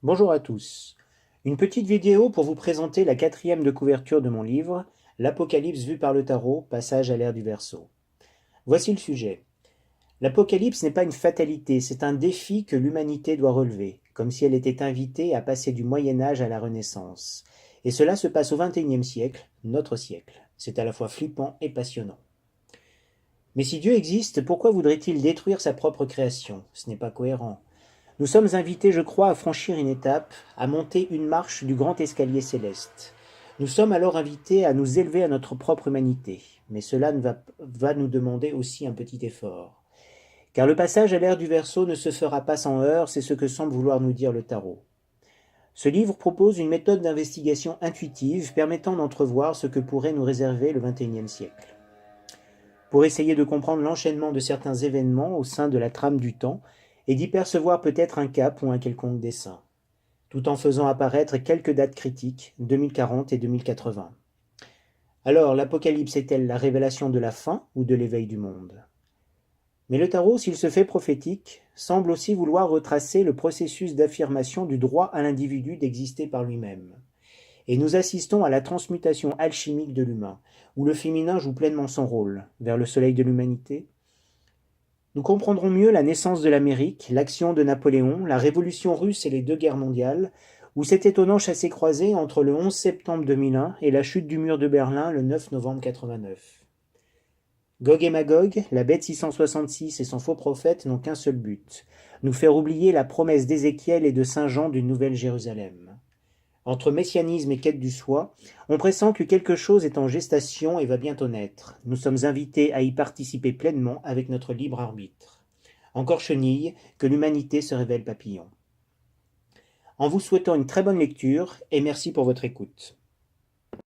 Bonjour à tous. Une petite vidéo pour vous présenter la quatrième de couverture de mon livre, L'Apocalypse vu par le tarot, passage à l'ère du Verseau. Voici le sujet. L'Apocalypse n'est pas une fatalité, c'est un défi que l'humanité doit relever, comme si elle était invitée à passer du Moyen Âge à la Renaissance. Et cela se passe au XXIe siècle, notre siècle. C'est à la fois flippant et passionnant. Mais si Dieu existe, pourquoi voudrait-il détruire sa propre création? Ce n'est pas cohérent. Nous sommes invités, je crois, à franchir une étape, à monter une marche du grand escalier céleste. Nous sommes alors invités à nous élever à notre propre humanité, mais cela va nous demander aussi un petit effort. Car le passage à l'ère du Verseau ne se fera pas sans heurts, c'est ce que semble vouloir nous dire le tarot. Ce livre propose une méthode d'investigation intuitive permettant d'entrevoir ce que pourrait nous réserver le XXIe siècle. Pour essayer de comprendre l'enchaînement de certains événements au sein de la trame du temps, et d'y percevoir peut-être un cap ou un quelconque dessein, tout en faisant apparaître quelques dates critiques, 2040 et 2080. Alors, l'Apocalypse est-elle la révélation de la fin ou de l'éveil du monde? Mais le tarot, s'il se fait prophétique, semble aussi vouloir retracer le processus d'affirmation du droit à l'individu d'exister par lui-même. Et nous assistons à la transmutation alchimique de l'humain, où le féminin joue pleinement son rôle, vers le soleil de l'humanité. Nous comprendrons mieux la naissance de l'Amérique, l'action de Napoléon, la révolution russe et les deux guerres mondiales, ou cet étonnant chassé-croisé entre le 11 septembre 2001 et la chute du mur de Berlin le 9 novembre 89. Gog et Magog, la bête 666 et son faux prophète n'ont qu'un seul but, nous faire oublier la promesse d'Ézéchiel et de Saint Jean d'une nouvelle Jérusalem. Entre messianisme et quête du soi, on pressent que quelque chose est en gestation et va bientôt naître. Nous sommes invités à y participer pleinement avec notre libre arbitre. Encore chenille, que l'humanité se révèle papillon. En vous souhaitant une très bonne lecture et merci pour votre écoute.